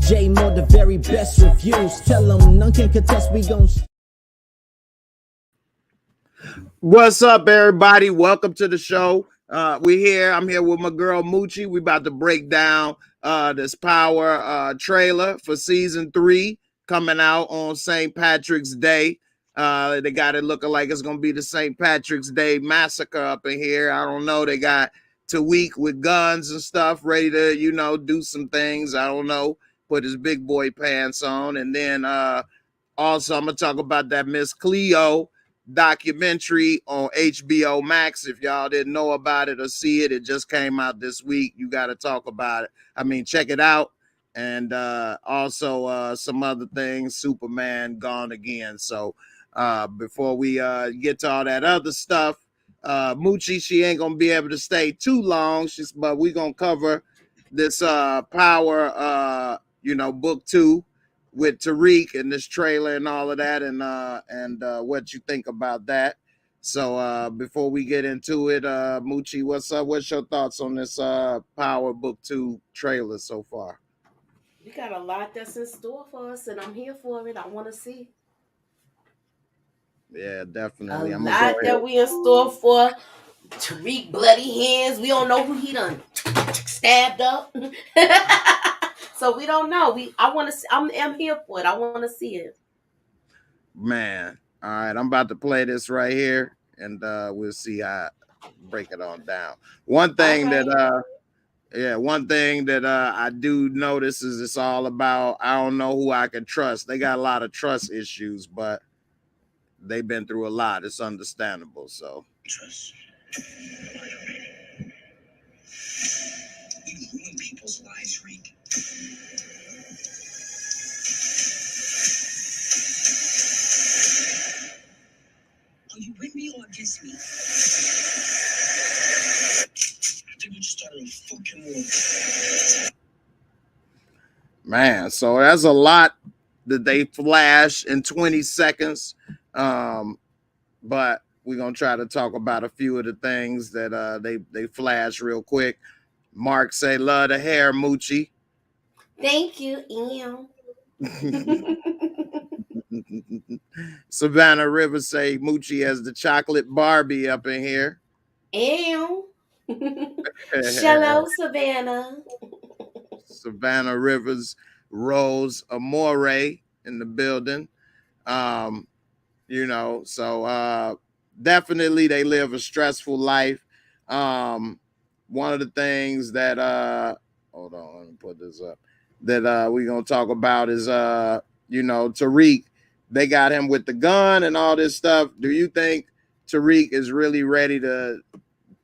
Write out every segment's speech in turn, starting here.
J-Moore, the very best reviews. Tell them none can contest, we gon' What's up, everybody? Welcome to the show. We here. I'm here with my girl Moochie. We about to break down this Power trailer for season 3 coming out on St. Patrick's Day. They got it looking like it's gonna be the St. Patrick's Day massacre up in here. I don't know. They got Tariq with guns and stuff ready to, do some things. I don't know. Put his big boy pants on, and then also I'm gonna talk about that Miss Cleo documentary on HBO Max. If y'all didn't know about it or see it, it just came out this week. You got to talk about it. I mean, check it out. And also some other things, Superman Gone Again. So before we get to all that other stuff, Moochie, she ain't gonna be able to stay too long. But we're gonna cover this Power book 2 with Tariq and this trailer and all of that, and what you think about that. So before we get into it, Moochie, what's up? What's your thoughts on this Power Book 2 trailer so far? We got a lot that's in store for us, and I'm here for it. I want to see. Yeah, definitely. A lot that we in store for. Tariq bloody hands. We don't know who he done stabbed up. So we don't know. I want to see. I'm here for it. I want to see it. Man, all right. I'm about to play this right here, and we'll see how break it on down. One thing that I do notice is it's all about I don't know who I can trust. They got a lot of trust issues, but they've been through a lot. It's understandable. So trust. You ruin people's lives, Reek. Are you with me or against me? I think we just started a fucking war. Man, so that's a lot that they flash in 20 seconds. But we're gonna try to talk about a few of the things that they flash real quick. Mark say, love the hair, Moochie. Thank you, Ew. Savannah Rivers say Moochie has the chocolate Barbie up in here. Ew. Hello, Savannah. Savannah Rivers, Rose Amore in the building. So definitely they live a stressful life. One of the things that hold on, let me put this up, that we're gonna talk about is Tariq. They got him with the gun and all this stuff. Do you think Tariq is really ready to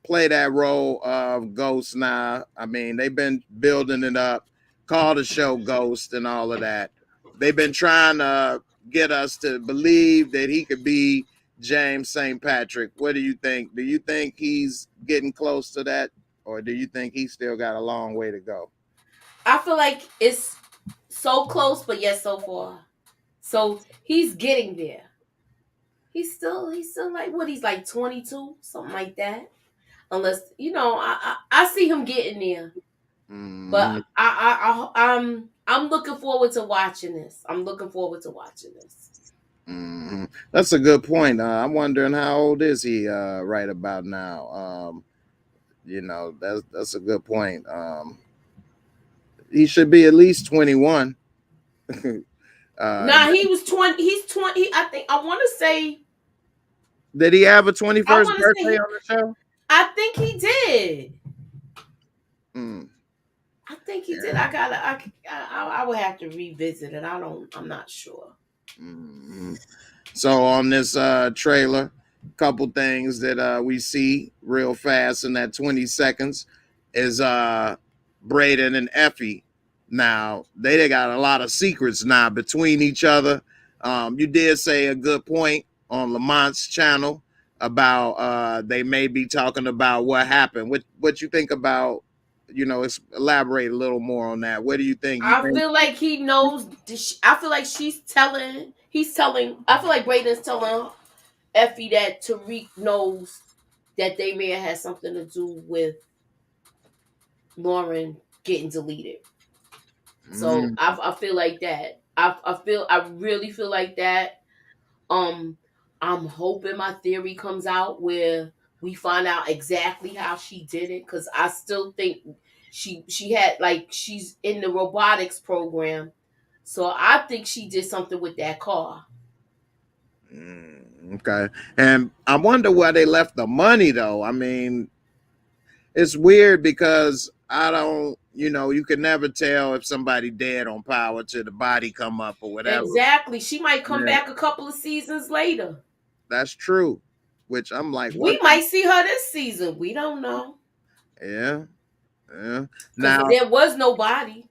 play that role of Ghost now? I mean, they've been building it up, call the show Ghost and all of that. They've been trying to get us to believe that he could be James St. Patrick. What do you think? Do you think he's getting close to that, or do you think he still got a long way to go? I feel like it's so close, but yet so far. So he's getting there. He's still like what? He's like 22, something like that. Unless I see him getting there. Mm-hmm. But I'm looking forward to watching this. Mm-hmm. That's a good point. I'm wondering how old is he right about now. That's a good point. He should be at least 21. Nah, he was 20. He's 20. I think I want to say. Did he have a 21st birthday on the show? I think he did. I think he did. I would have to revisit it. I'm not sure. Mm-hmm. So on this trailer, couple things that we see real fast in that 20 seconds is Braden and Effie. Now they got a lot of secrets now between each other. You did say a good point on Lamont's channel about they may be talking about what happened. What you think about? Elaborate a little more on that. What do you think? Feel like he knows. I feel like he's telling. I feel like Braden's telling Effie that Tariq knows that they may have had something to do with Lauren getting deleted. So I feel like that. I really feel like that. I'm hoping my theory comes out where we find out exactly how she did it, because I still think she had, like, she's in the robotics program, so I think she did something with that car. Okay, and I wonder why they left the money though. I mean, it's weird because I don't, you can never tell if somebody dead on power till the body come up or whatever. Exactly. She might come Yeah, back a couple of seasons later. that's true. Which I'm like, what? We might see her this season. We don't know. Yeah, yeah. Because Now, there was no body.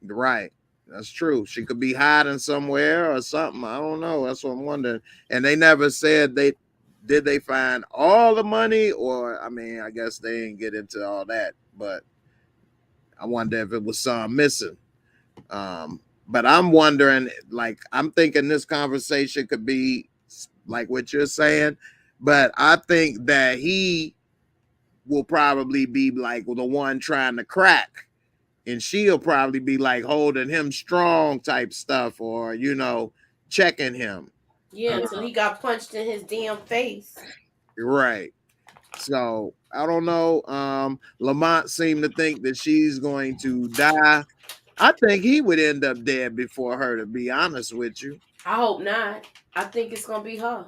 right. That's true. She could be hiding somewhere or something. I don't know. That's what I'm wondering. And they never said they find all the money, or I mean, I guess they didn't get into all that, but I wonder if it was some missing. But I'm wondering, like, I'm thinking this conversation could be like what you're saying, but I think that he will probably be like the one trying to crack, and she'll probably be like holding him strong type stuff, or checking him. Yeah, until he got punched in his damn face. Right. So I don't know. Lamont seemed to think that she's going to die. I think he would end up dead before her, to be honest with you. I hope not. I think it's gonna be her.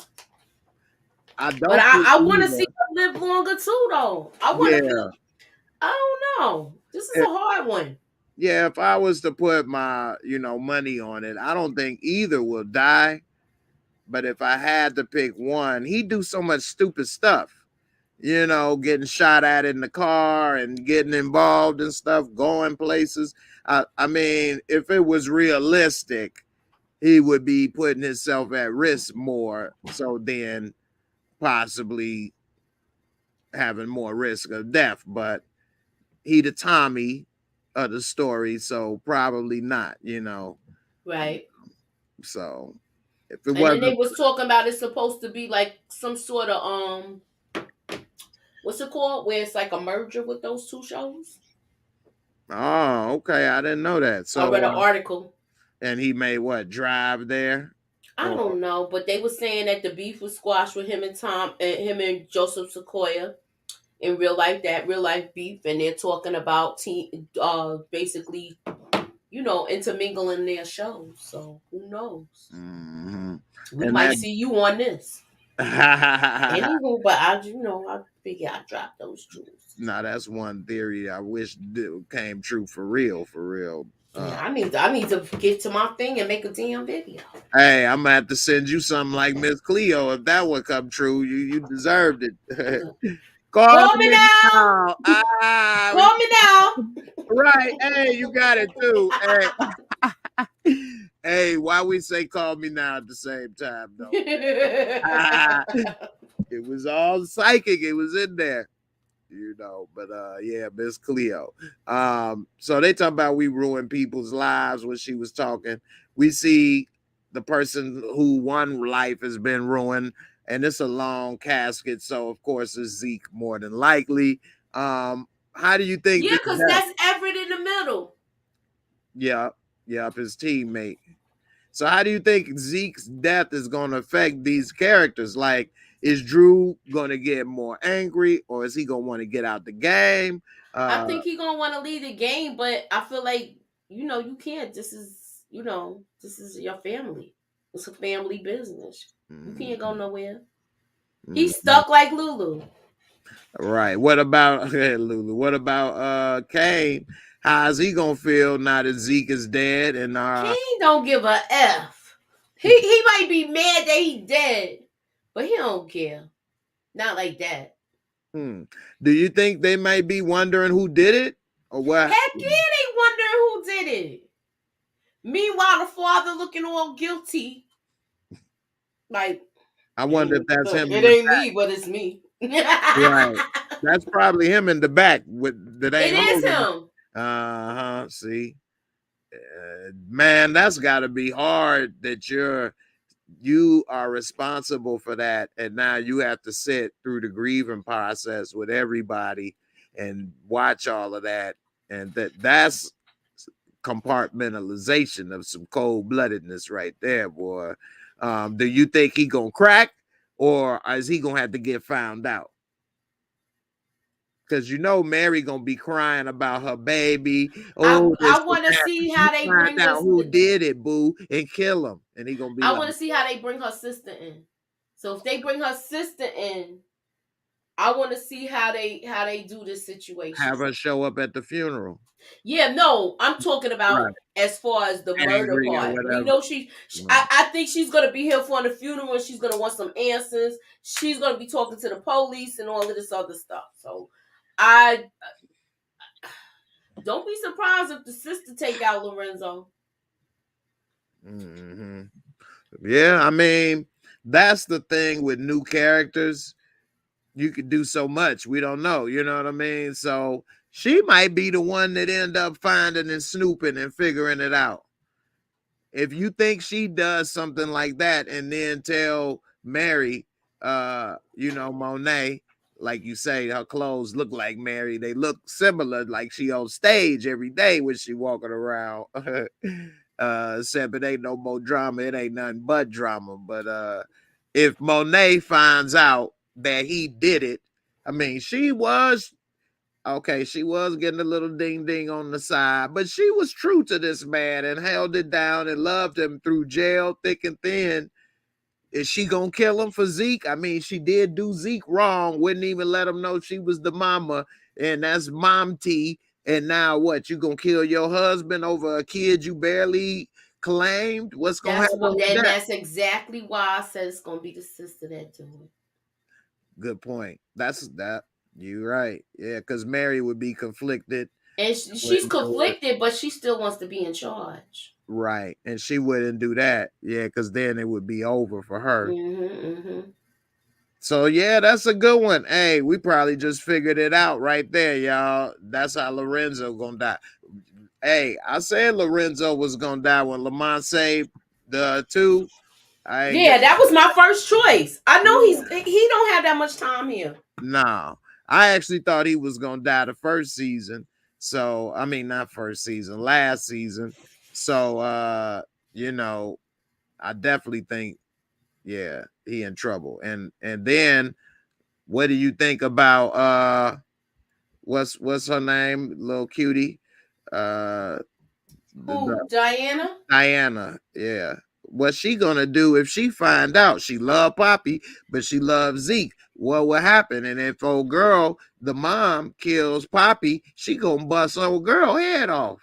I But don't think I want to see either. her live longer too, though. I want to Yeah. feel. I don't know. This is a hard one. Yeah, if I was to put my, money on it, I don't think either will die. But if I had to pick one, he'd do so much stupid stuff. Getting shot at in the car and getting involved in stuff, going places. I mean, if it was realistic, he would be putting himself at risk more, so then possibly having more risk of death. But he the Tommy of the story, so probably not, Right. So if it And then they wasn't, was talking about it's supposed to be like some sort of what's it called? Where it's like a merger with those two shows. oh, okay, I didn't know that. I read So an article. and he made what, drive there? I Or don't know, but they were saying that the beef was squashed with him and him and Joseph Sequoia in real life, that real life beef, and they're talking about basically, intermingling their shows. So who knows? We and might that see you on this. Anywho, but I figure I dropped those jewels. Now that's one theory I wish came true for real, for real. Yeah, I need to get to my thing and make a damn video. Hey, I'm gonna have to send you something like Miss Cleo if that would come true. You deserved it. Call me now. Call me now. Right. Hey, you got it too. Hey. Hey, why we say call me now at the same time though? It was all psychic. It was in there. But yeah, Miss Cleo. So they talk about we ruin people's lives when she was talking. We see the person who one life has been ruined, and it's a long casket, so of course it's Zeke more than likely. How do you think? Yeah, because that's Everett in the middle. Yeah, his teammate. So how do you think Zeke's death is going to affect these characters? Like, is Drew going to get more angry, or is he going to want to get out the game? I think he's going to want to leave the game, but I feel like, you can't. This is your family. It's a family business. You can't go nowhere. He's stuck like Lulu. Right. What about Lulu? What about Kane? How's he gonna feel now that Zeke is dead? And Kane don't give a F. He might be mad that he dead, but he don't care. Not like that. Do you think they might be wondering who did it, or what? Heck yeah, they wondering who did it. Meanwhile, the father looking all guilty. Like, I wonder if that's him. It ain't me, but it's me. Right. That's probably him in the back with that ain't. It is him. See, man, that's got to be hard that you are responsible for that, and now you have to sit through the grieving process with everybody and watch all of that, and that's compartmentalization of some cold-bloodedness right there, boy. Do you think he gonna crack, or is he gonna have to get found out? Because you know Mary gonna be crying about her baby. Oh, this I is want to see happening. how You they find bring out this. who did it, boo, and kill him. And he gonna be I like, want to see how they bring her sister in. So if they bring her sister in, I want to see how they do this situation. have her show up at the funeral. Yeah, no, I'm talking about Right. as far as the murder Angry or part. We whatever. know I think she's gonna be here for the funeral, and she's gonna want some answers. She's gonna be talking to the police and all of this other stuff. So I don't be surprised if the sister take out Lorenzo. Mm-hmm. Yeah, I mean, that's the thing with new characters. You could do so much. We don't know. You know what I mean? So she might be the one that end up finding and snooping and figuring it out. If you think she does something like that and then tell Mary, Monet, like you say, her clothes look like Mary. They look similar, like she on stage every day when she walking around. Except it ain't no more drama. It ain't nothing but drama. But if Monet finds out that he did it, I mean, she was getting a little ding ding on the side, but she was true to this man and held it down and loved him through jail, thick and thin. Is she gonna kill him for Zeke? I mean, she did do Zeke wrong, wouldn't even let him know she was the mama, and that's mom T. And now what? You gonna kill your husband over a kid you barely claimed? What's gonna happen with that? That's exactly why I said it's gonna be the sister that do it. Good point. That's that. You're right. Yeah, because Mary would be conflicted. And she's conflicted, but she still wants to be in charge. Right. And she wouldn't do that. Yeah, because then it would be over for her. So, yeah, that's a good one. Hey, we probably just figured it out right there, y'all. That's how Lorenzo gonna die. Hey, I said Lorenzo was gonna die when Lamont saved the two. That was my first choice. I know he don't have that much time here. No, I actually thought he was gonna die the first season. So I mean, not first season, last season. So I definitely think, yeah, he in trouble. And then what do you think about what's her name, little cutie? Diana? Diana, yeah. What's she gonna do if she find out she love Poppy, but she loves Zeke? What will happen? And if old girl, the mom, kills Poppy, she gonna bust old girl head off.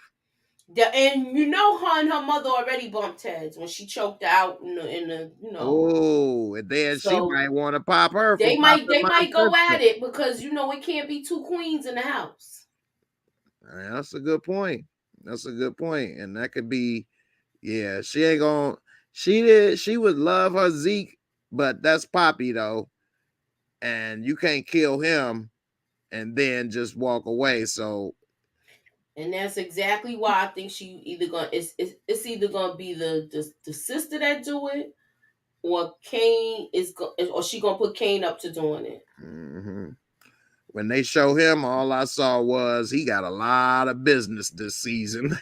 And her and her mother already bumped heads when she choked her out in the. Oh, and then she might want to pop her. They might go at it because it can't be two queens in the house. That's a good point. That's a good point, and that could be. Yeah, she ain't gonna. She would love her Zeke, but that's Poppy though, and you can't kill him and then just walk away. So, and that's exactly why I think she it's either gonna be the sister that do it, or Kane or she gonna put Kane up to doing it. Mm-hmm. When they show him, all I saw was he got a lot of business this season.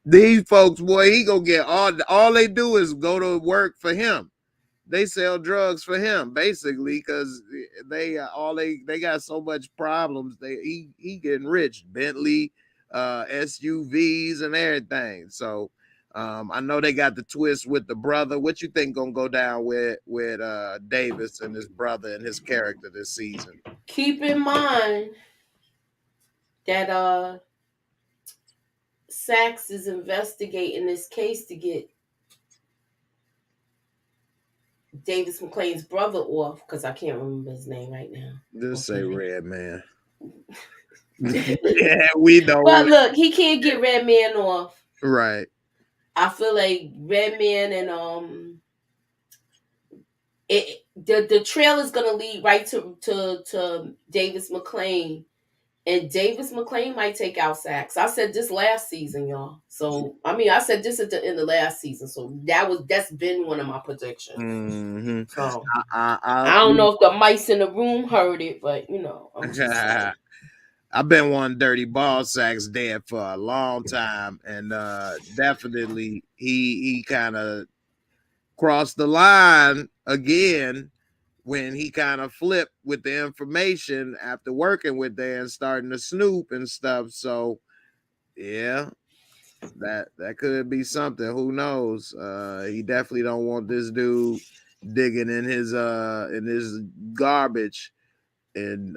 These folks, boy, he gonna get all they do is go to work for him. They sell drugs for him, basically, because they got so much problems. He getting rich, Bentley, SUVs, and everything. So I know they got the twist with the brother. What you think gonna go down with Davis and his brother and his character this season? Keep in mind that Sachs is investigating this case to get Davis McClain's brother off, because I can't remember his name right now. Just say Red Man. Yeah, we know. But look, he can't get Red Man off. Right. I feel like Red Man and the trail is gonna lead right to Davis McClain. And Davis McClain might take out Sachs. I said this last season, y'all. So I said this at the end of last season. So that's been one of my predictions. Mm-hmm. So I don't know if the mice in the room heard it, but I'm just saying. I've been wanting Dirty Ball Sacks dead for a long time, and definitely he kind of crossed the line again when he kind of flipped with the information after working with them and starting to snoop and stuff. So yeah, that could be something. Who knows? He definitely don't want this dude digging in his garbage and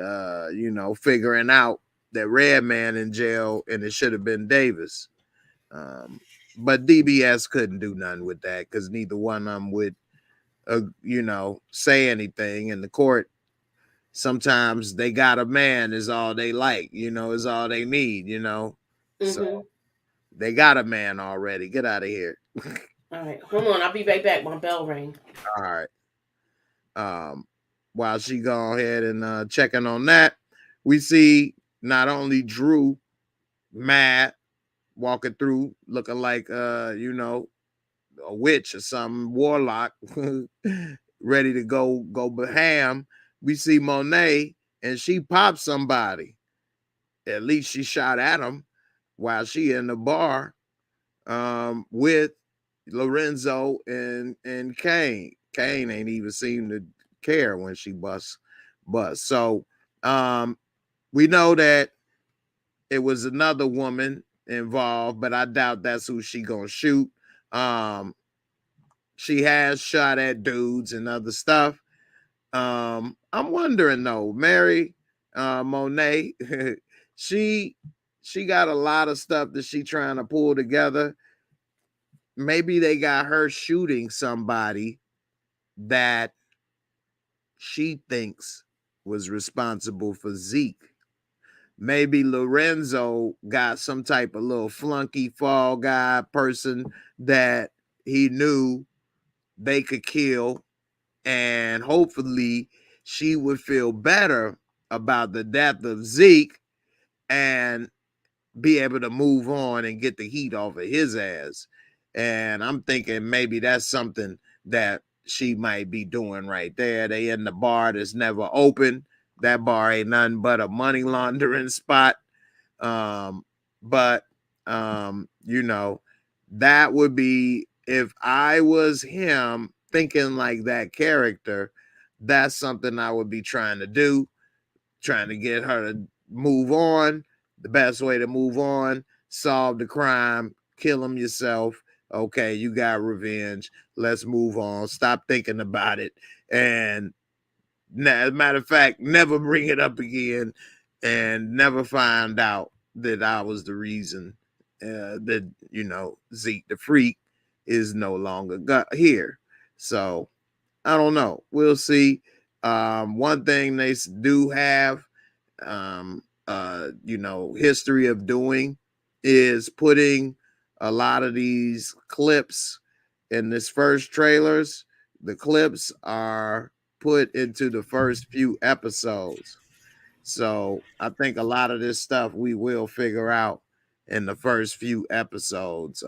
figuring out that Red Man in jail and it should have been Davis. But DBS couldn't do nothing with that because neither one of them would say anything in the court. Sometimes they got a man is all they like, is all they need, So they got a man already. Get out of here. All right, hold on. I'll be right back. My bell rang. All right. While she go ahead and checking on that, we see not only Drew mad walking through looking like a witch or some warlock ready to go ham. We see Monet and she popped somebody. At least she shot at him while she in the bar with Lorenzo and Kane. Kane ain't even seem to care when she busts. So we know that it was another woman involved, but I doubt that's who she gonna shoot. She has shot at dudes and other stuff. I'm wondering though, Mary Monet, she got a lot of stuff that she trying to pull together. Maybe they got her shooting somebody that she thinks was responsible for Zeke. Maybe Lorenzo got some type of little flunky fall guy person that he knew they could kill, and hopefully she would feel better about the death of Zeke and be able to move on and get the heat off of his ass. And I'm thinking maybe that's something that she might be doing right there. They in the bar that's never open. That bar ain't nothing but a money laundering spot. But that would be, if I was him thinking like that character, that's something I would be trying to do, trying to get her to move on. The best way to move on, solve the crime, kill him yourself. Okay, you got revenge. Let's move on. Stop thinking about it. And as a matter of fact, never bring it up again and never find out that I was the reason that, Zeke the Freak is no longer here. So I don't know. We'll see. One thing they do have, history of doing is putting a lot of these clips in this first trailers. The clips are put into the first few episodes. So I think a lot of this stuff we will figure out in the first few episodes,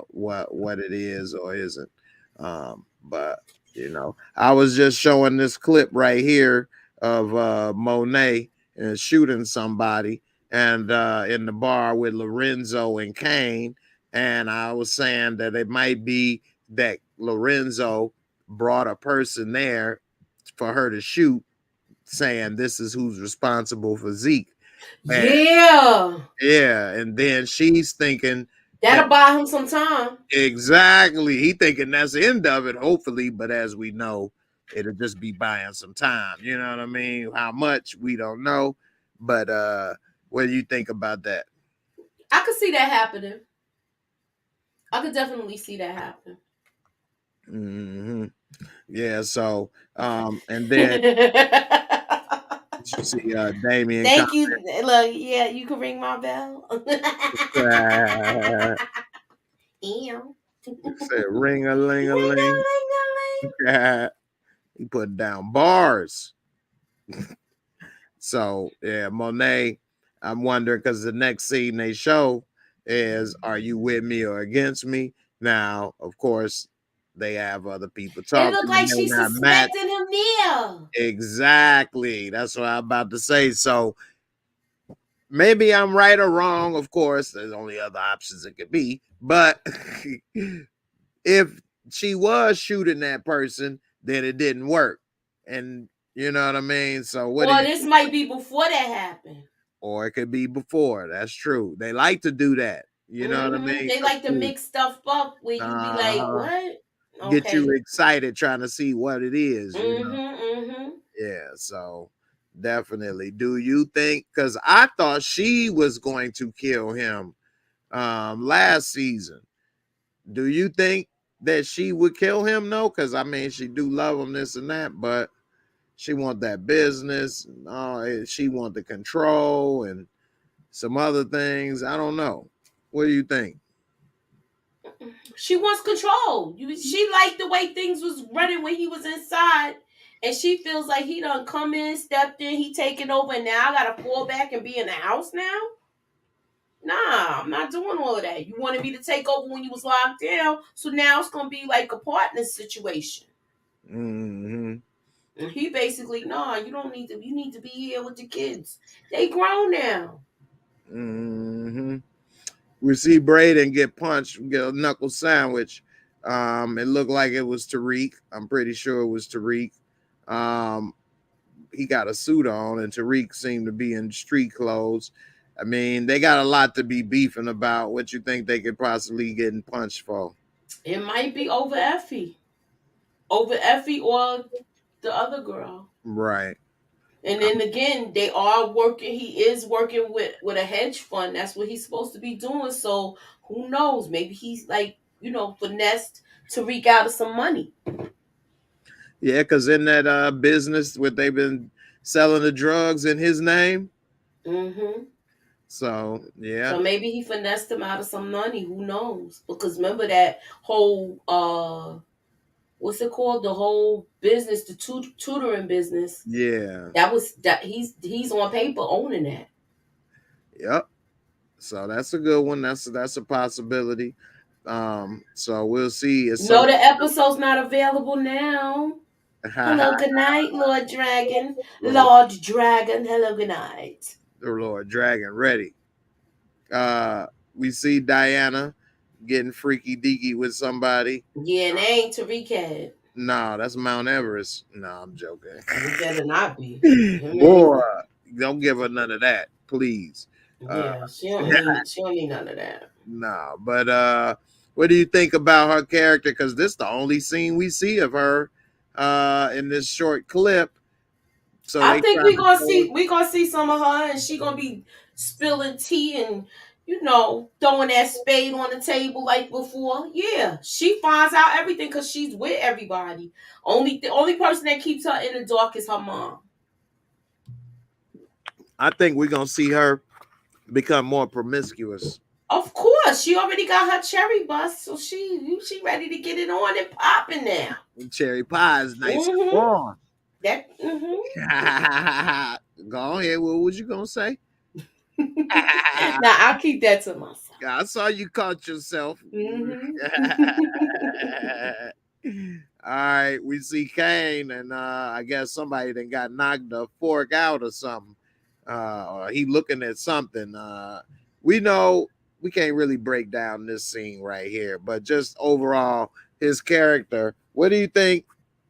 what it is or isn't. But I was just showing this clip right here of Monet and shooting somebody and in the bar with Lorenzo and Kane. And I was saying that it might be that Lorenzo brought a person there for her to shoot, saying this is who's responsible for Zeke. Yeah. And then she's thinking that'll buy him some time. Exactly. He thinking that's the end of it, hopefully, but as we know, it'll just be buying some time. You know what I mean? How much we don't know. But what do you think about that? I could see that happening. I could definitely see that happen. Mm-hmm. Yeah, so and then you see Damien. Thank you. Look, yeah, you can ring my bell. Say ring-a-ling-a-ling. He put down bars. So yeah, Monet, I'm wondering because the next scene they show is, are you with me or against me? Now, of course, they have other people talking. It looked like she's suspecting him there. Exactly. That's what I'm about to say. So maybe I'm right or wrong. Of course, there's only other options it could be. But if she was shooting that person, then it didn't work. And you know what I mean? So what do Or you this might be before that happened. or it could be before. That's true. They like to do that. You know what I mean? They like to mix stuff up where you be like, Uh-huh. what? Get you Okay. excited trying to see what it is, you know. Mm-hmm. Yeah, so definitely. Do you think, because I thought she was going to kill him last season. Do you think that she would kill him? No, because I mean she do love him, this and that, but she want that business, she want the control and some other things. I don't know. What do you think? She wants control. She liked the way things was running when he was inside. And she feels like he done come in, stepped in, he taking over, and now I gotta fall back and be in the house now? Nah, I'm not doing all of that. You wanted me to take over when you was locked down, so now it's gonna be like a partner situation. Mm-hmm. And he basically, nah, you don't need to. You need to be here with the kids. They grown now. Mm-hmm. We see Braden get punched, get a knuckle sandwich. It looked like it was Tariq. I'm pretty sure it was Tariq. Um, he got a suit on, and Tariq seemed to be in street clothes. I mean, they got a lot to be beefing about. What you think they could possibly getting punched for? It might be over Effie or the other girl. Right. And then again, they are working. He is working with a hedge fund. That's what he's supposed to be doing. So who knows? Maybe he's like finessed Tariq out of some money. Yeah, because in that business where they've been selling the drugs in his name. Mm-hmm. So yeah. So maybe he finessed him out of some money. Who knows? Because remember that whole what's it called? The whole business, the tutoring business. Yeah. That he's on paper owning that. Yep. So that's a good one. That's a possibility. So we'll see. It's No, some the episode's not available now. Hello, good night, Lord Dragon. Lord, Lord Dragon, hello, good night. the Lord Dragon ready. We see Diana getting freaky deaky with somebody. Yeah, and they ain't Tariq had. No, that's Mount Everest. No, I'm joking. It better not be. Boy, don't give her none of that, please. Yeah, she don't need none of that. No, but what do you think about her character? Because this is the only scene we see of her in this short clip. So I they think trying to show. we gonna see some of her, and she gonna be spilling tea and throwing that spade on the table like before. Yeah, she finds out everything because she's with everybody. The only person that keeps her in the dark is her mom. I think we're gonna see her become more promiscuous. Of course, she already got her cherry bus, so she ready to get it on and popping now. Cherry pie is nice and Mm-hmm. warm. That mm-hmm. Go ahead. What was you gonna say? Now I'll keep that to myself. I saw you caught yourself. Mm-hmm. All right, we see Kane, and I guess somebody then got knocked the fork out or something. Or he looking at something. We know we can't really break down this scene right here, but just overall, his character. What do you think?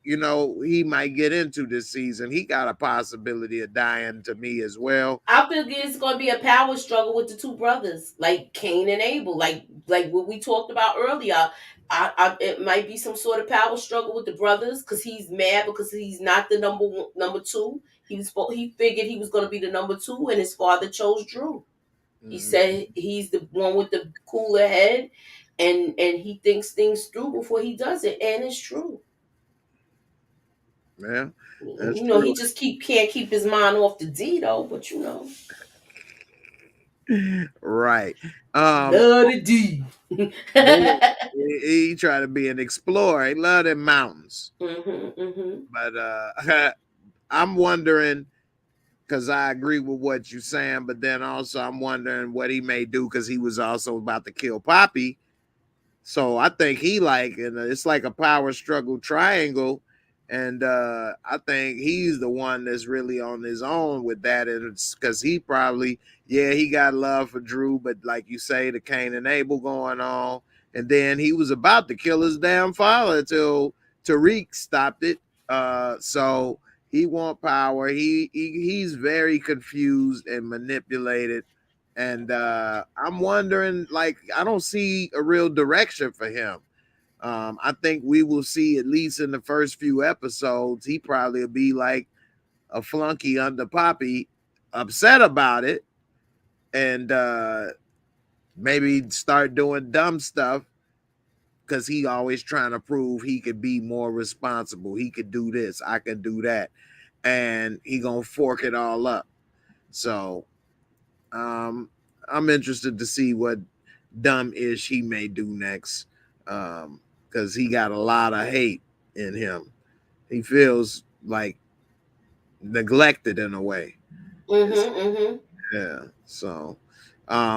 He might get into this season. He got a possibility of dying to me as well. I feel it's going to be a power struggle with the two brothers, like Cain and Abel, like what we talked about earlier. It might be some sort of power struggle with the brothers because he's mad because he's not the number two. He figured he was going to be the number two, and his father chose Drew. He said he's the one with the cooler head, and he thinks things through before he does it, and it's true. Yeah, that's true. He just can't keep his mind off the D though, but Right. Love the D. he tried to be an explorer. He loved them mountains. But I'm wondering, because I agree with what you're saying, but then also I'm wondering what he may do because he was also about to kill Poppy. So I think it's like a power struggle triangle. And I think he's the one that's really on his own with that. And it's because he probably yeah, he got love for Drew, but like you say, the Cain and Abel going on, and then he was about to kill his damn father until Tariq stopped it. So he want power. He's very confused and manipulated, and I'm wondering, like, I don't see a real direction for him. I think we will see, at least in the first few episodes, he probably will be like a flunky under Poppy, upset about it, and maybe start doing dumb stuff because he always trying to prove he could be more responsible. He could do this, I can do that, and he gonna fork it all up. So I'm interested to see what dumb ish he may do next, because he got a lot of hate in him. He feels like neglected in a way. Yeah. So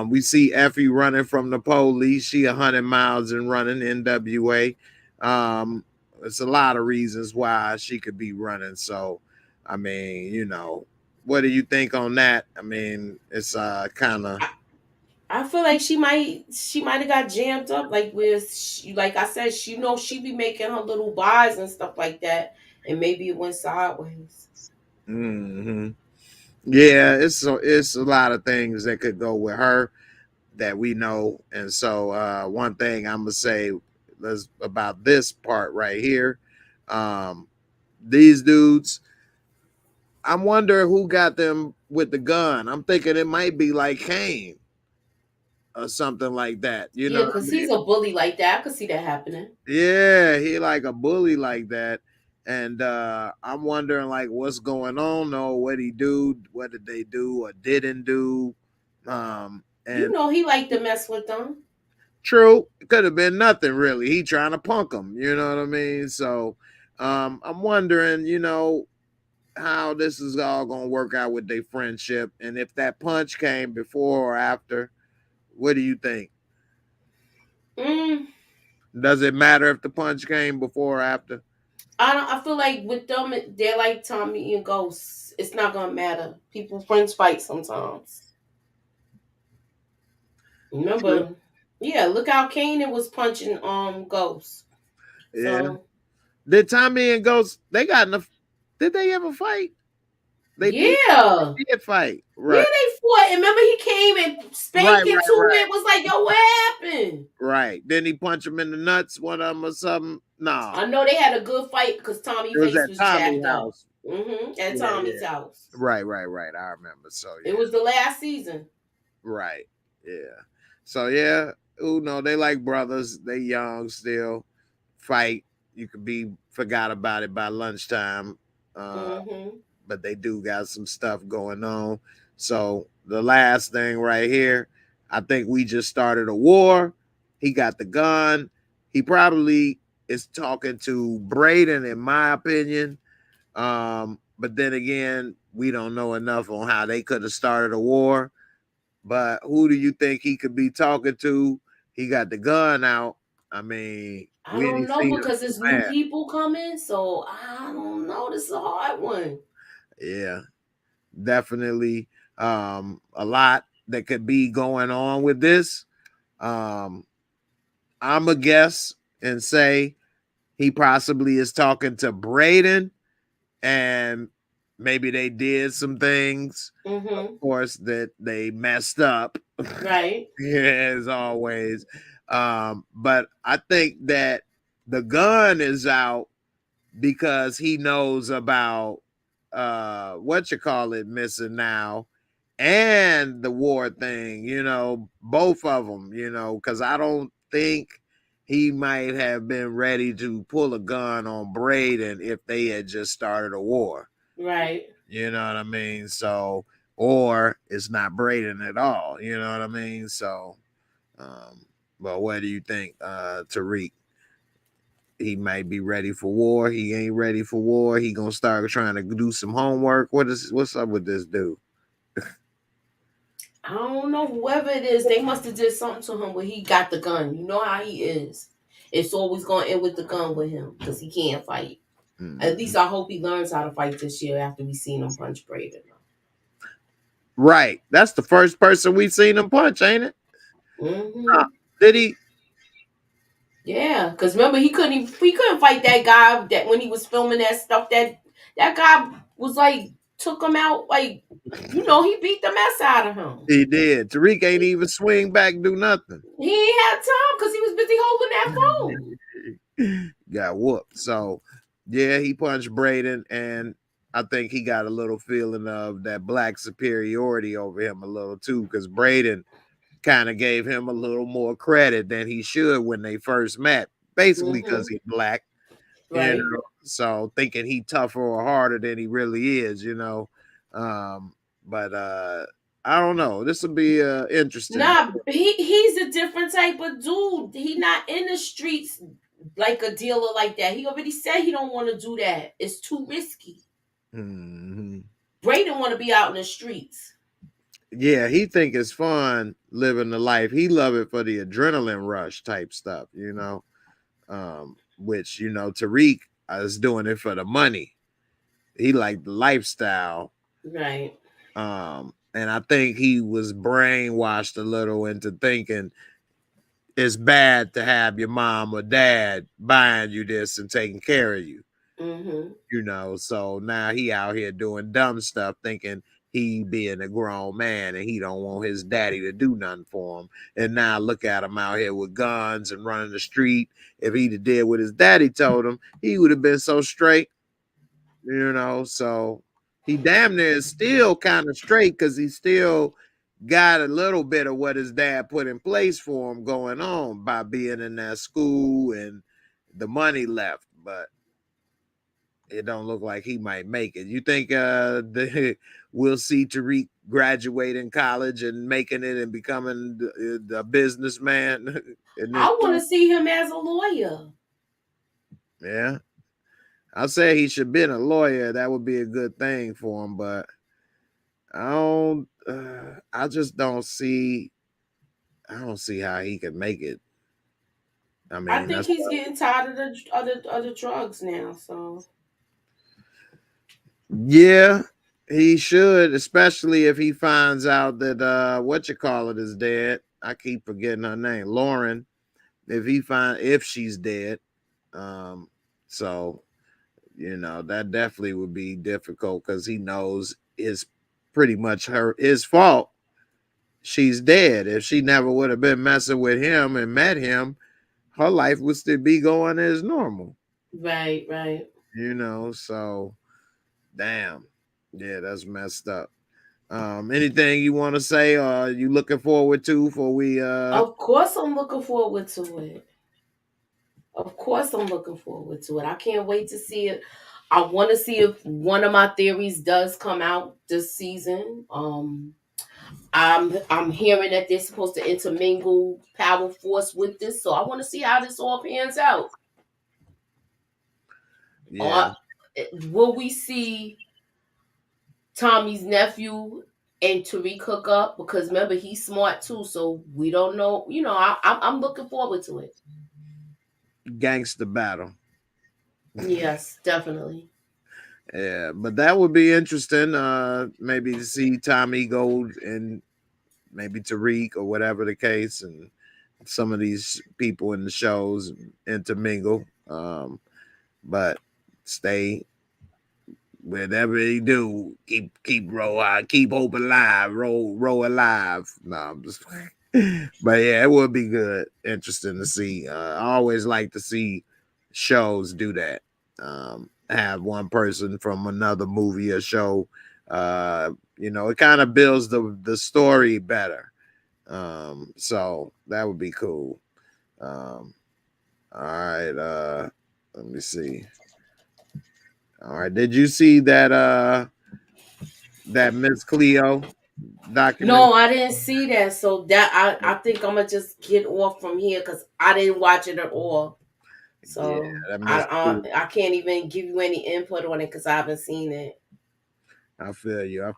we see Effie running from the police. She 100 miles and running NWA. It's a lot of reasons why she could be running. So, I mean, what do you think on that? I mean, it's kind of. I feel like she might have got jammed up, like with like I said, she be making her little buys and stuff like that, and maybe it went sideways. Mm-hmm. Yeah, it's a lot of things that could go with her that we know. And so one thing I'm gonna say is about this part right here. These dudes, I wonder who got them with the gun. I'm thinking it might be like Kane or something like that. You know Yeah, what I because mean? he's a bully like that. I could see that happening. Yeah, he like a bully like that. And I'm wondering like what's going on though, what he do, what did they do or didn't do. And He liked to mess with them. true, it could have been nothing really. He trying to punk him, you know what I mean? So I'm wondering, how this is all gonna work out with their friendship, and if that punch came before or after. What do you think? Mm, Does it matter if the punch came before or after? I don't. I feel like with them, they're like Tommy and Ghost. It's not gonna matter. People friends fight sometimes. True. Remember? Yeah, look how Kanan was punching Ghost. Yeah. So Did Tommy and Ghost they got in a? Did they ever fight? They did. yeah. They did fight. Yeah, Right. they fought. And remember, he came and Right. spanked into Right. it. Was like, yo, what happened? Right. Didn't he punch him in the nuts? One of them or something? No. I know they had a good fight because Tommy's It was face at was Tommy's jacked up. house. At Yeah. Tommy's Yeah. house. Right. Right. Right. I remember. So It yeah. was the last season. Right. Yeah. So yeah, they like brothers. They young still. Fight. You could be forgot about it by lunchtime. But they do got some stuff going on. So the last thing right here, I think we just started a war. He got the gun. He probably is talking to Braden, in my opinion. But then again, we don't know enough on how they could have started a war. But who do you think he could be talking to? He got the gun out. I mean, I we don't didn't know see him because do there's new that. people coming. So I don't know. This is a hard one. Yeah, definitely a lot that could be going on with this. Um, I'm a guess and say he possibly is talking to Braden, and maybe they did some things, of course, that they messed up. Right. Yeah, as always. But I think that the gun is out because he knows about what you call it missing now and the war thing, both of them, because I don't think he might have been ready to pull a gun on Braden if they had just started a war. Right. You know what I mean? So, or it's not Braden at all. You know what I mean? So, but what do you think, Tariq? He might be ready for war. He ain't ready for war. He gonna start trying to do some homework. What's up with this dude? I don't know. Whoever it is, they must have did something to him where he got the gun. You know how he is. It's always going to end with the gun with him because he can't fight. At least I hope he learns how to fight this year after we seen him punch Braden. Right. That's the first person we've seen him punch, ain't it? Mm-hmm. Did he? Yeah, because remember he couldn't fight that guy that when he was filming that stuff that guy was like took him out like he beat the mess out of him. He did. Tariq ain't even swing back, do nothing. He ain't had time because he was busy holding that phone. Got whooped. So yeah, he punched Braden, and I think he got a little feeling of that black superiority over him a little too, because Braden kind of gave him a little more credit than he should when they first met, basically because he's black, Right. so thinking he tougher or harder than he really is, but I don't know, this will be interesting. Nah, he's a different type of dude. He not in the streets like a dealer like that. He already said he don't want to do that. It's too risky. Mm-hmm. Braden want to be out in the streets. Yeah, he think it's fun living the life. He love it for the adrenaline rush type stuff, which Tariq is doing it for the money. He like the lifestyle, right? And I think he was brainwashed a little into thinking it's bad to have your mom or dad buying you this and taking care of you. Mm-hmm. So now he out here doing dumb stuff, thinking he being a grown man and he don't want his daddy to do nothing for him. And now look at him out here with guns and running the street. If he'd did what his daddy told him, he would have been so straight, so he damn near is still kind of straight because he still got a little bit of what his dad put in place for him going on by being in that school and the money left, but it don't look like he might make it. You think we'll see Tariq graduating college and making it and becoming a businessman? I want to see him as a lawyer. Yeah. I'll say he should have been a lawyer. That would be a good thing for him, but I just don't see how he could make it. I mean, I think he's getting tired of the other drugs now, so yeah, he should, especially if he finds out that what is dead. I keep forgetting her name, Lauren. If she's dead, so that definitely would be difficult because he knows it's pretty much his fault. She's dead. If she never would have been messing with him and met him, her life would still be going as normal. Right. So damn. Yeah, that's messed up. Anything you want to say or you looking forward to before we Of course I'm looking forward to it. I can't wait to see it. I want to see if one of my theories does come out this season. I'm hearing that they're supposed to intermingle Power Force with this, so I want to see how this all pans out. Yeah. Will we see Tommy's nephew and Tariq hook up? Because remember, he's smart too, so we don't know. I'm looking forward to it. Gangster battle. Yes, definitely. Yeah, but that would be interesting. Maybe to see Tommy go and maybe Tariq or whatever the case, and some of these people in the shows intermingle. But stay whatever they do, keep hope alive, roll alive. No, I'm just but yeah, it would be good, interesting to see. I always like to see shows do that. Have one person from another movie or show. It kind of builds the story better. So that would be cool. All right. Let me see. All right. Did you see that Miss Cleo documentary? No, I didn't see that. So that I think I'm gonna just get off from here because I didn't watch it at all. So Yeah, I can't even give you any input on it because I haven't seen it. I feel you.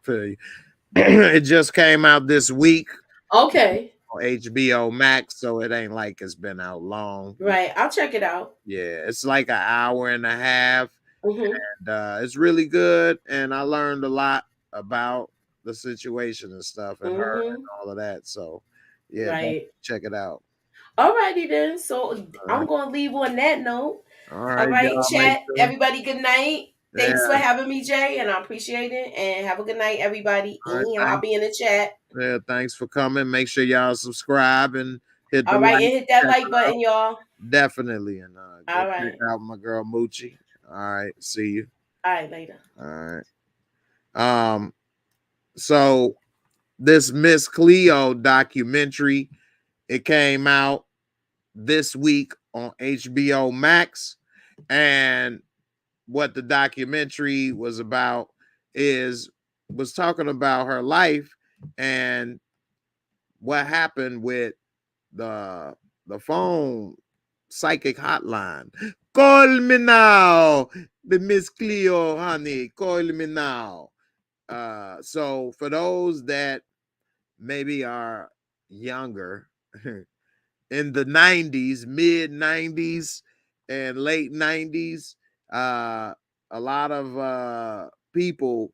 It just came out this week. Okay. On HBO Max, so it ain't like it's been out long. Right. I'll check it out. Yeah, it's like an hour and a half. Mm-hmm. And it's really good. And I learned a lot about the situation and stuff, and her and all of that. So yeah, Right. check it out. Alrighty then. So All I'm right, gonna leave on that note. all All right, right, y'all. Make chat. sure. Everybody, good night. Yeah. Thanks for having me, Jay, and I appreciate it. And have a good night, everybody. All right. I'll be in the chat. Yeah. Thanks for coming. Make sure y'all subscribe and hit the All right, like. and hit that Check like her out. button, y'all. Definitely, and go All check right. out my girl Moochie. All right. See you. All right, later. All right. So this Miss Cleo documentary, it came out this week on HBO Max, and what the documentary was about was talking about her life and what happened with the phone psychic hotline. Call me now, the Miss Cleo, honey. Call me now. So for those that maybe are younger, in the 90s, mid 90s and late 90s, a lot of people,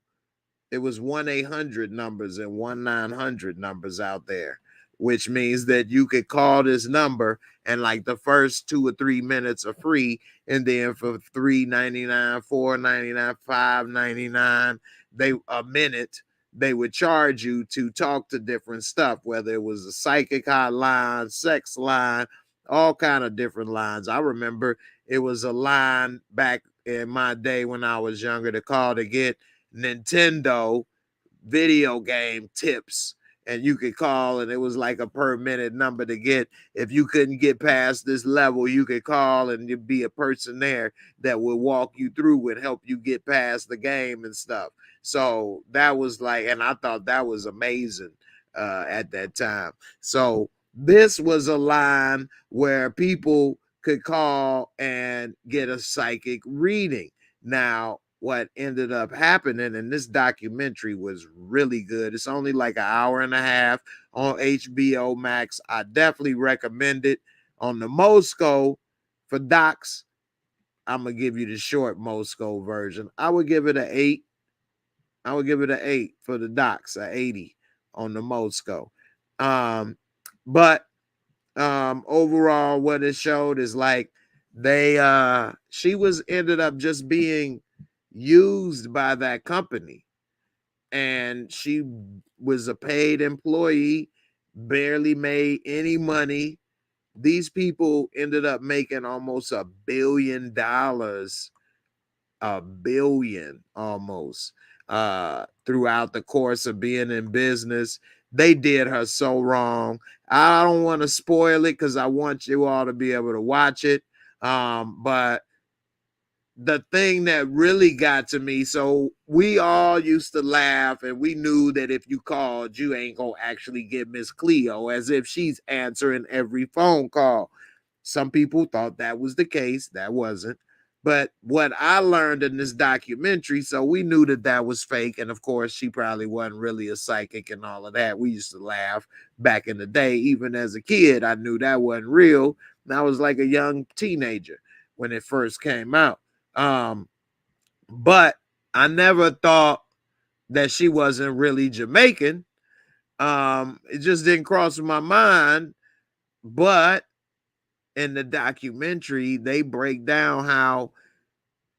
it was 1-800 numbers and 1-900 numbers out there, which means that you could call this number and like the first 2 or 3 minutes are free, and then for $3.99, $4.99, $5.99, a minute, they would charge you to talk to different stuff, whether it was a psychic hotline, sex line, all kind of different lines. I remember it was a line back in my day when I was younger to call to get Nintendo video game tips, and you could call, and it was like a per minute number to get. If you couldn't get past this level, you could call and there'd be a person there that would walk you through and help you get past the game and stuff. So that was like, and I thought that was amazing at that time. So this was a line where people could call and get a psychic reading. Now, what ended up happening, and this documentary was really good. It's only like an hour and a half on HBO Max. I definitely recommend it. On the Mosco for docs, I'm gonna give you the short Mosco version. I would give it an 8. I would give it an 8 for the docs, an 80 on the Mosco. But overall, what it showed is like she was ended up just being used by that company, and she was a paid employee, barely made any money. These people ended up making almost $1 billion, a billion almost, throughout the course of being in business. They did her so wrong. I don't want to spoil it because I want you all to be able to watch it. But the thing that really got to me, so we all used to laugh, and we knew that if you called, you ain't gonna actually get Miss Cleo, as if she's answering every phone call. Some people thought that was the case. That wasn't. But what I learned in this documentary, so we knew that that was fake. And of course, she probably wasn't really a psychic and all of that. We used to laugh back in the day. Even as a kid, I knew that wasn't real. And I was like a young teenager when it first came out. But I never thought that she wasn't really Jamaican. It just didn't cross my mind. But in the documentary, they break down how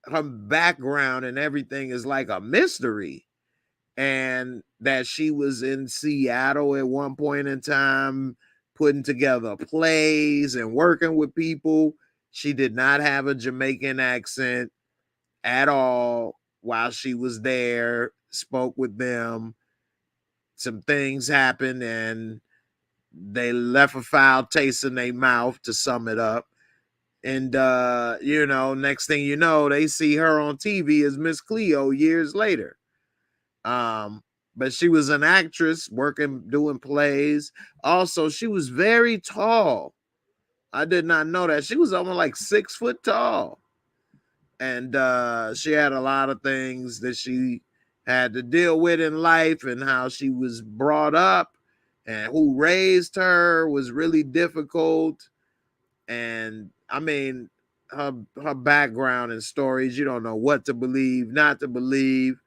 her background and everything is like a mystery, and that she was in Seattle at one point in time putting together plays and working with people. She did not have a Jamaican accent at all while she was there, spoke with them. Some things happened and they left a foul taste in their mouth, to sum it up. And next thing you know, they see her on TV as Miss Cleo years later. But she was an actress working, doing plays. Also, she was very tall. I did not know that. She was almost like 6 foot tall. And she had a lot of things that she had to deal with in life, and how she was brought up and who raised her was really difficult. And I mean, her background and stories, you don't know what to believe, not to believe.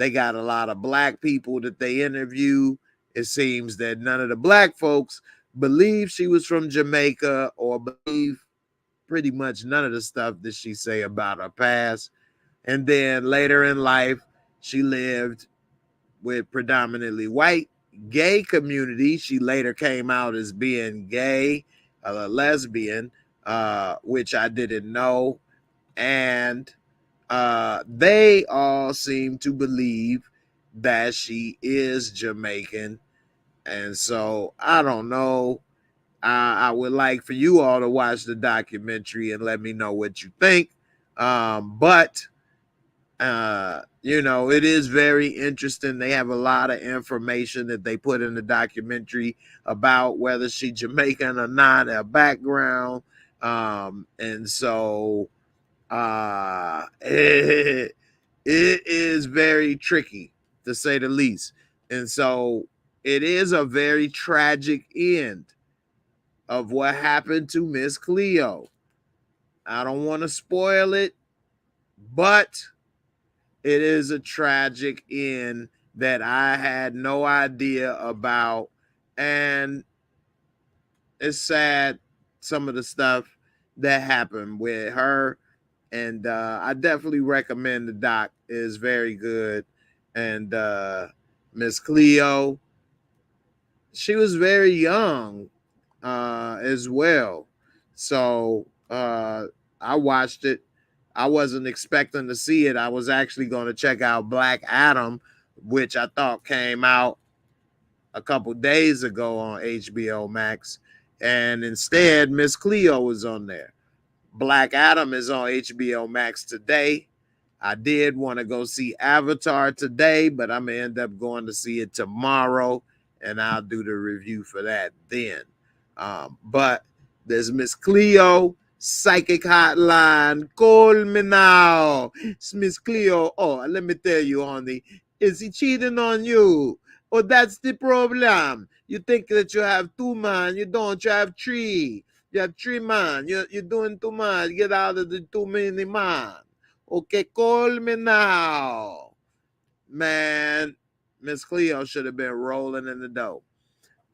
They got a lot of black people that they interview. It seems that none of the black folks believe she was from Jamaica or believe pretty much none of the stuff that she say about her past. And then later in life, she lived with predominantly white gay community. She later came out as being gay, a lesbian, which I didn't know. And they all seem to believe that she is Jamaican. And so I don't know. I would like for you all to watch the documentary and let me know what you think. But you know, it is very interesting. They have a lot of information that they put in the documentary about whether she's Jamaican or not, her background. And so it is very tricky, to say the least. And so it is a very tragic end of what happened to Miss Cleo. I don't want to spoil it, but it is a tragic end that I had no idea about. And it's sad, some of the stuff that happened with her. And I definitely recommend the doc. It is very good. And Miss Cleo, she was very young as well. So I watched it. I wasn't expecting to see it. I was actually going to check out Black Adam, which I thought came out a couple days ago on HBO Max. And instead, Miss Cleo was on there. Black Adam is on HBO Max today. I did want to go see Avatar today, but I'm going to end up going to see it tomorrow, and I'll do the review for that then. But there's Miss Cleo, Psychic Hotline. Call me now. It's Miss Cleo. Oh, let me tell you, honey, is he cheating on you? Oh, that's the problem. You think that you have two man. You don't. You have three. You have three man. You're doing too much. Get out of the too many man. Okay, call me now. Man, Miss Cleo should have been rolling in the dough.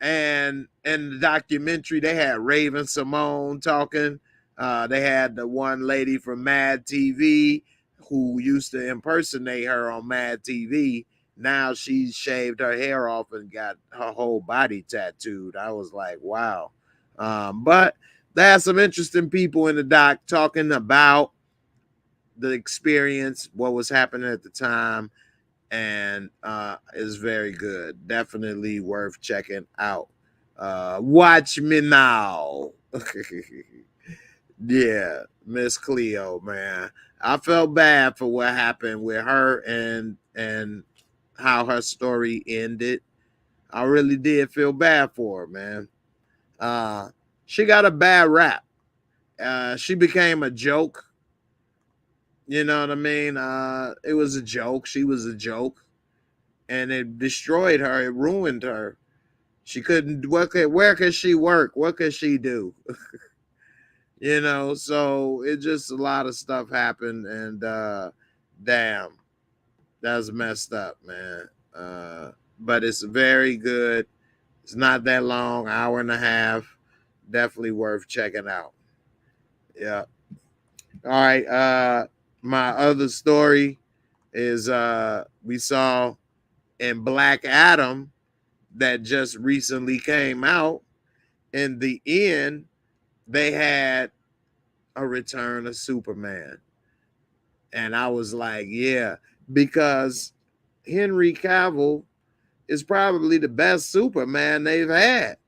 And in the documentary, they had Raven Simone talking. They had the one lady from Mad TV who used to impersonate her on Mad TV. Now she's shaved her hair off and got her whole body tattooed. I was like, wow. But there's some interesting people in the doc talking about the experience, what was happening at the time, and is very good. Definitely worth checking out. Watch me now. Yeah, Miss Cleo, man. I felt bad for what happened with her and how her story ended. I really did feel bad for her, man. She got a bad rap. She became a joke. You know what I mean? It was a joke. She was a joke. And it destroyed her. It ruined her. She couldn't. Where could she work? What could she do? You know, so it just a lot of stuff happened, and damn, that's messed up, man. But it's very good. It's not that long, hour and a half. Definitely worth checking out. Yeah. All right. My other story is we saw in Black Adam that just recently came out. In the end, they had a return of Superman. And I was like, yeah, because Henry Cavill is probably the best Superman they've had.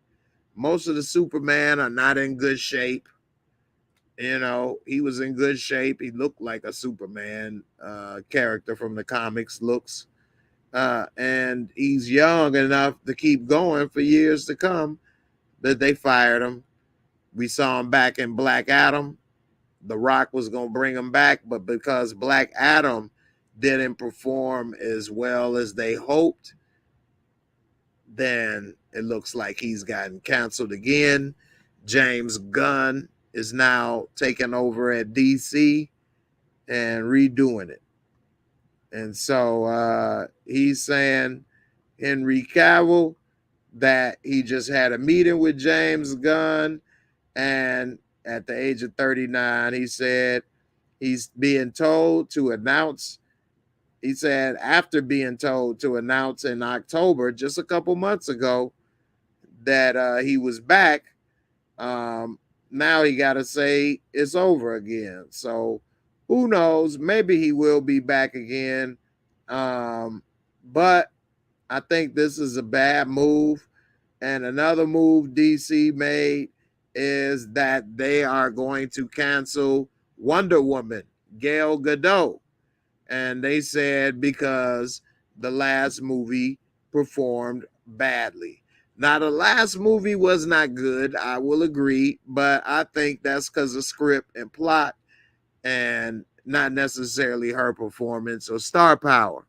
Most of the Superman are not in good shape. You know, he was in good shape. He looked like a Superman character from the comics looks. And he's young enough to keep going for years to come, but they fired him. We saw him back in Black Adam. The Rock was going to bring him back, but because Black Adam didn't perform as well as they hoped, then it looks like he's gotten canceled again. James Gunn is now taking over at DC and redoing it. And so he's saying Henry Cavill that he just had a meeting with James Gunn, and at the age of 39, he said he's being told to announce. He said after being told to announce in October, just a couple months ago, that he was back. Um, Now he got to say it's over again. So who knows? Maybe he will be back again. But I think this is a bad move. And another move DC made is that they are going to cancel Wonder Woman, Gal Gadot. And they said because the last movie performed badly. Now, the last movie was not good, I will agree, but I think that's because of script and plot and not necessarily her performance or star power.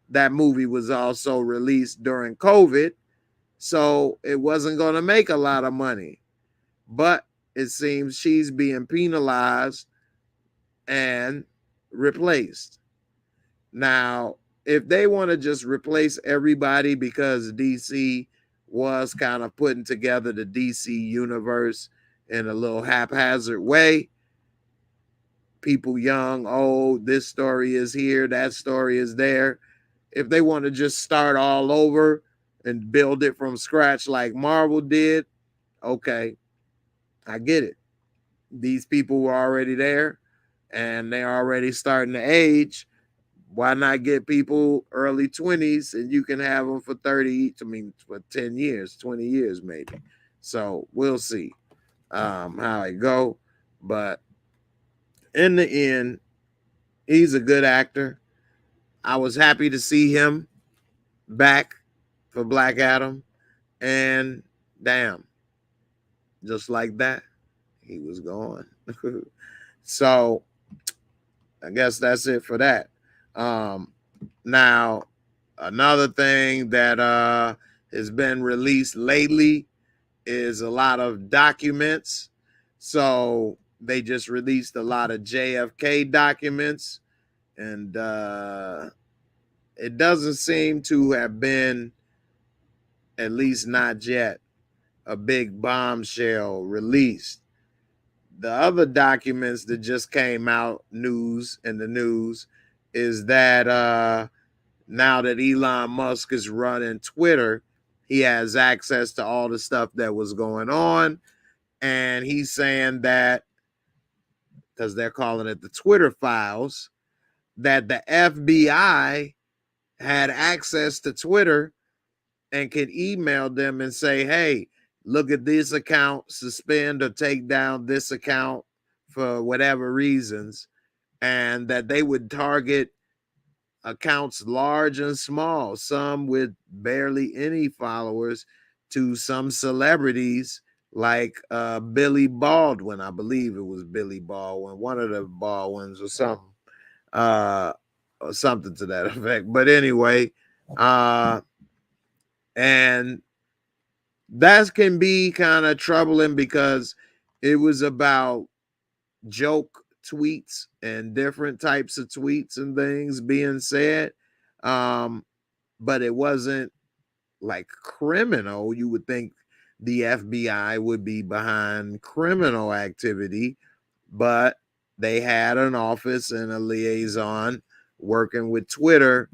That movie was also released during COVID, so it wasn't going to make a lot of money. But it seems she's being penalized and replaced. Now, if they want to just replace everybody because DC was kind of putting together the DC universe in a little haphazard way, people young, old, this story is here, that story is there. If they want to just start all over and build it from scratch like Marvel did, okay, I get it. These people were already there and they're already starting to age. Why not get people early 20s and you can have them for 30, I mean, for 10 years, 20 years maybe. So we'll see how it go. But in the end, he's a good actor. I was happy to see him back for Black Adam. And damn, just like that, he was gone. So I guess that's it for that. Now, another thing that has been released lately is a lot of documents. So they just released a lot of JFK documents, and it doesn't seem to have been, at least not yet, a big bombshell released. The other documents that just came out in the news is that now that Elon Musk is running Twitter, he has access to all the stuff that was going on. And he's saying that, because they're calling it the Twitter files, that the FBI had access to Twitter and could email them and say, hey, look at this account, suspend or take down this account for whatever reasons, and that they would target accounts large and small, some with barely any followers, to some celebrities like Billy Baldwin. I believe it was Billy Baldwin, one of the Baldwins or something to that effect. But anyway, and that can be kind of troubling because it was about joke tweets and different types of tweets and things being said. But it wasn't like criminal. You would think the FBI would be behind criminal activity, but they had an office and a liaison working with Twitter,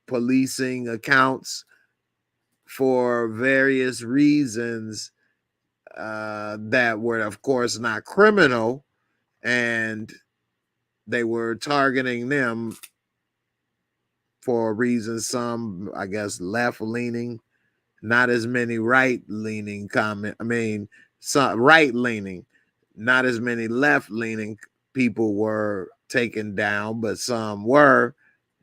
policing accounts for various reasons that were, of course, not criminal, and they were targeting them for reasons, some, I guess, left leaning, not as many right leaning some right leaning, not as many left leaning people were taken down, but some were,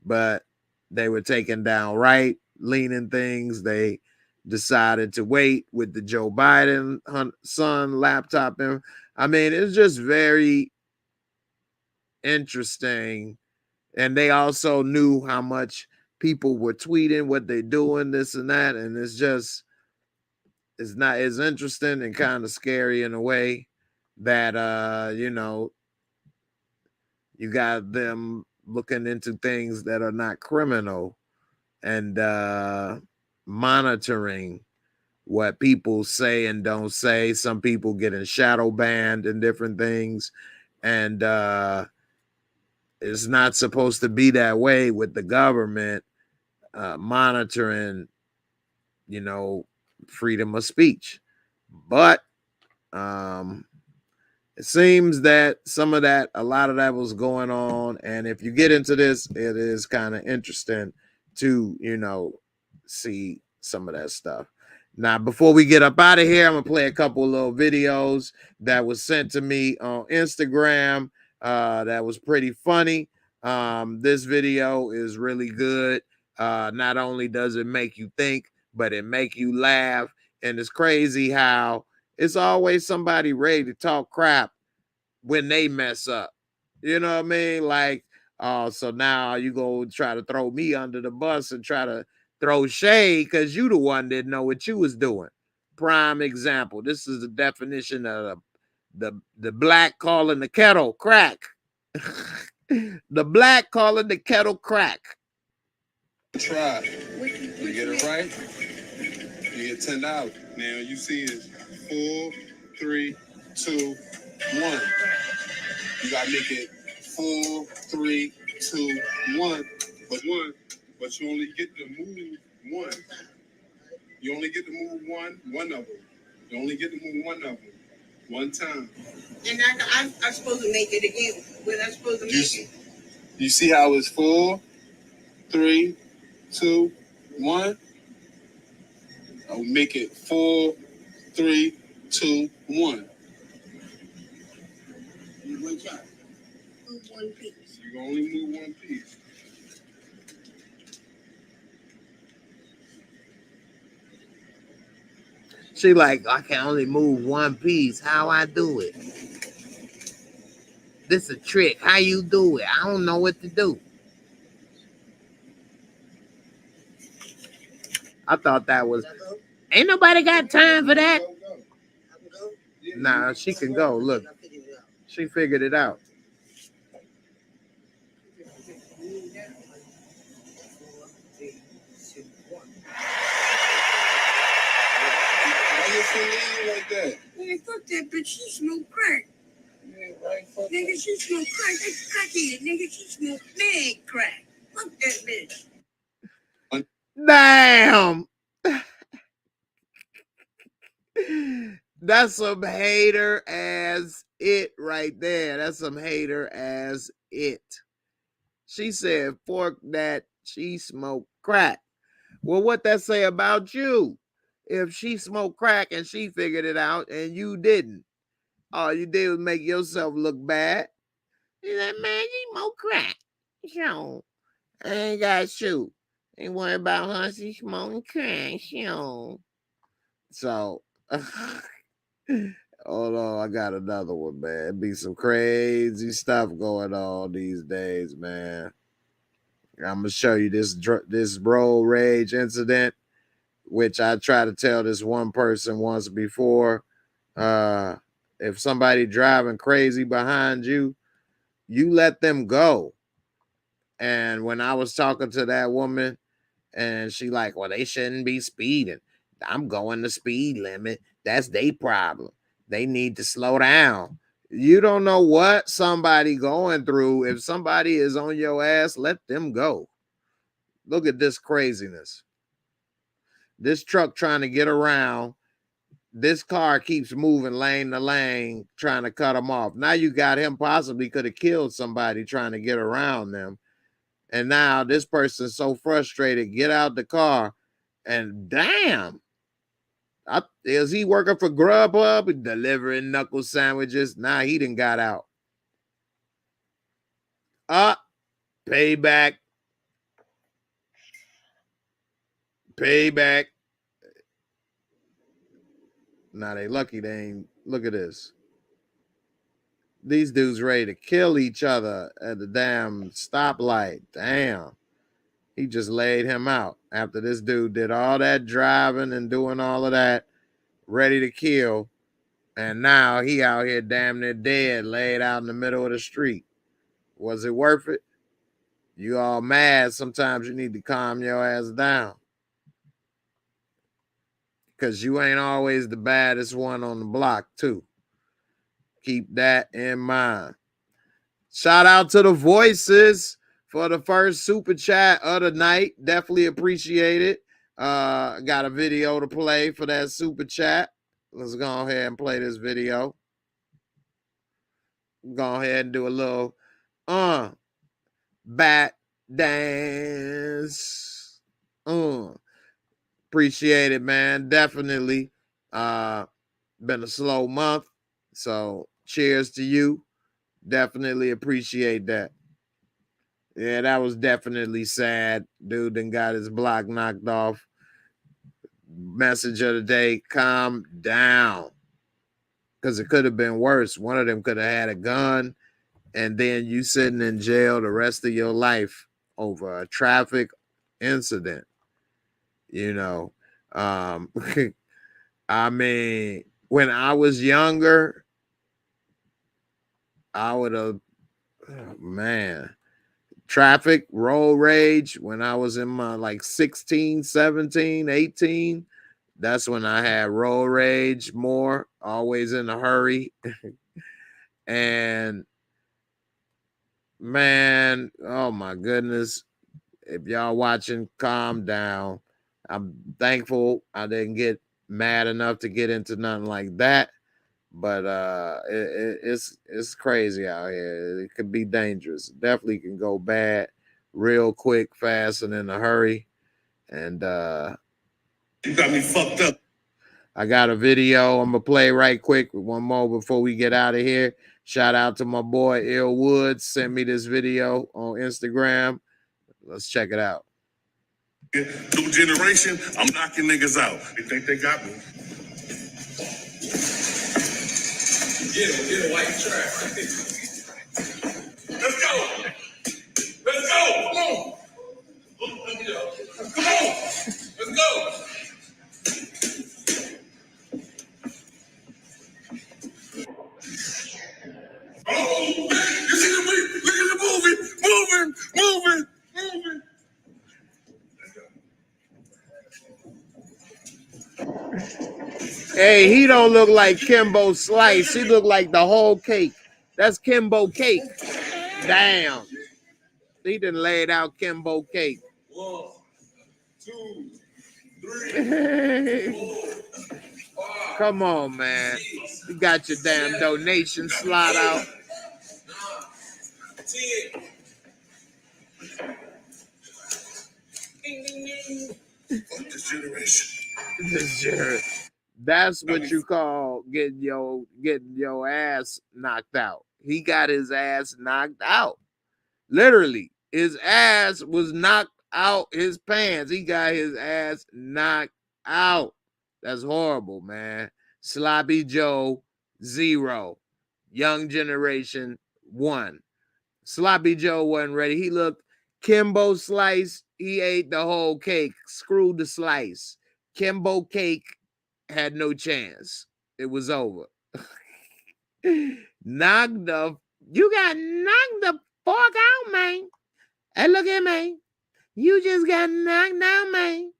but they were taken down right leaning things. They decided to wait with the Joe Biden son laptop. And I mean, it's just very interesting. And they also knew how much people were tweeting, what they're doing, this and that. And it's not as interesting and kind of scary in a way that, you got them looking into things that are not criminal and monitoring what people say and don't say. Some people getting shadow banned and different things. And it's not supposed to be that way with the government monitoring, you know, freedom of speech. But it seems that a lot of that was going on. And if you get into this, it is kind of interesting to, you know, see some of that stuff. Now, before we get up out of here, I'm going to play a couple of little videos that was sent to me on Instagram. That was pretty funny. This video is really good. Not only does it make you think, but it make you laugh. And it's crazy how it's always somebody ready to talk crap when they mess up. You know what I mean? Like, so now you go try to throw me under the bus and try to throw shade because you the one didn't know what you was doing. Prime example. This is the definition of the black calling the kettle crack. The black calling the kettle crack. Try. You get it right, you get $10. Now you see it's 4, 3, 2, 1. You gotta make it 4, 3, 2, 1. But you only get to move one. You only get to move one of them. You only get to move one of them. One time. And I'm supposed to make it again. When I'm supposed to make it. You see how it's 4, 3, 2, 1? I'll make it 4, 3, 2, 1. One shot. Move one piece. You can only move one piece. She like, I can only move one piece. How I do it? This a trick. How you do it? I don't know what to do. I thought that was. Ain't nobody got time for that. Nah, she can go. Look, she figured it out. Why you feeling like that? Man, fuck that bitch. She smoke crack. Yeah, right. Fuck Nigga, she smoke crack. That's crackhead. Nigga, she smoke big crack. Fuck that bitch. Damn. That's some hater as it right there. That's some hater as it. She said, fork that she smoked crack. Well, what that say about you? If she smoked crack and she figured it out and you didn't, all you did was make yourself look bad. You said, man, you smoke crack. Sure. I ain't got shoot. Ain't worry about her. She smoking crack. Sure. So, hold on. I got another one, man. It be some crazy stuff going on these days, man. I'm gonna show you this road rage incident, which I tried to tell this one person once before. If somebody driving crazy behind you, you let them go. And when I was talking to that woman, and she like, well, they shouldn't be speeding. I'm going the speed limit. That's their problem. They need to slow down. You don't know what somebody going through. If somebody is on your ass, let them go. Look at this craziness. This truck trying to get around. This car keeps moving lane to lane, trying to cut him off. Now you got him possibly could have killed somebody trying to get around them. And now this person's so frustrated, get out the car. And damn, is he working for Grubhub, delivering knuckle sandwiches? Nah, he done got out. Payback. Payback. Now they lucky they ain't. Look at this. These dudes ready to kill each other at the damn stoplight. Damn. He just laid him out after this dude did all that driving and doing all of that, ready to kill. And now he out here damn near dead, laid out in the middle of the street. Was it worth it? You all mad, sometimes you need to calm your ass down. Because you ain't always the baddest one on the block, too. Keep that in mind. Shout out to the voices for the first super chat of the night. Definitely appreciate it. Got a video to play for that super chat. Let's go ahead and play this video. Go ahead and do a little bat dance. Appreciate it, man. Definitely. Been a slow month. So cheers to you. Definitely appreciate that. Yeah, that was definitely sad. Dude then got his block knocked off. Message of the day, calm down. Because it could have been worse. One of them could have had a gun, and then you sitting in jail the rest of your life over a traffic incident. You know, I mean, when I was younger, I would have, traffic, road rage, when I was in my like 16, 17, 18, that's when I had road rage more, always in a hurry. And man, oh my goodness, if y'all watching, calm down. I'm thankful I didn't get mad enough to get into nothing like that. But it's crazy out here. It could be dangerous. Definitely can go bad real quick, fast, and in a hurry. And You got me fucked up. I got a video I'm gonna play right quick. One more before we get out of here. Shout out to my boy Ill Woods. Sent me this video on Instagram. Let's check it out. New generation, I'm knocking niggas out. They think they got me. Get a white trash. Let's go. Let's go. Come on. Come on. Let's go. Oh, you see the movie? Look at the movie. Moving. Hey, he don't look like Kimbo Slice. He look like the whole cake. That's Kimbo Cake. Damn. He done laid out Kimbo Cake. 1, 2, 3, 4, 5. Come on, man. You got your damn donation slot out. 10. Fuck this generation. That's what you call getting your ass knocked out. He got his ass knocked out. Literally, his ass was knocked out his pants. He got his ass knocked out. That's horrible, man. Sloppy Joe, 0. Young Generation, 1. Sloppy Joe wasn't ready. He looked Kimbo Slice. He ate the whole cake. Screwed the slice. Kimbo Cake had no chance. It was over. You got knocked the fuck out, man. Hey, look at me. You just got knocked out, man.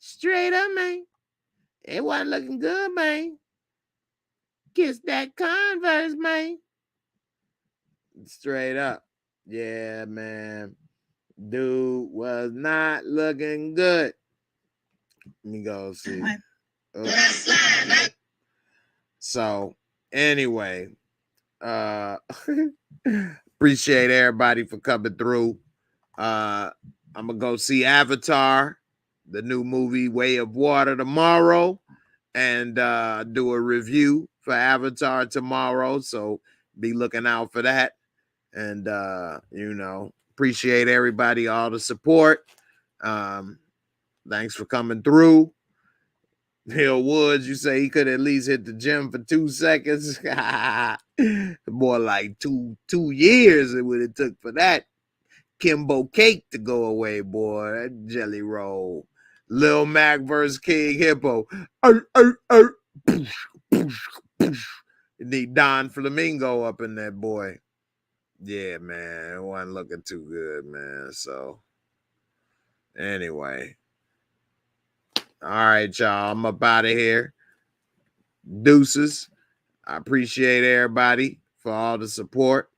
Straight up, man. It wasn't looking good, man. Kiss that Converse, man. Straight up. Yeah, man. Dude was not looking good. Let me go see. So, anyway, appreciate everybody for coming through. I'm gonna go see Avatar, the new movie Way of Water, tomorrow, and do a review for Avatar tomorrow. So be looking out for that. And appreciate everybody, all the support. Thanks for coming through. Hill Woods, you say he could at least hit the gym for 2 seconds. More like two years it would have took for that Kimbo Cake to go away, boy. That jelly roll. Lil Mac versus King Hippo. You need Don Flamingo up in that boy. Yeah, man, it wasn't looking too good, man. So anyway, all right, y'all, I'm up out of here. Deuces. I appreciate everybody for all the support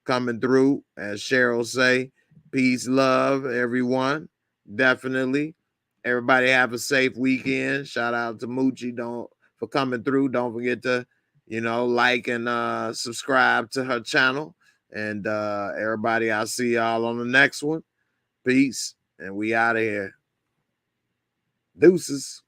coming through. As Cheryl say, peace, love, everyone. Definitely. Everybody have a safe weekend. Shout out to Moochie for coming through. Don't forget to, like and subscribe to her channel. And everybody, I'll see y'all on the next one. Peace. And we out of here. Deuces.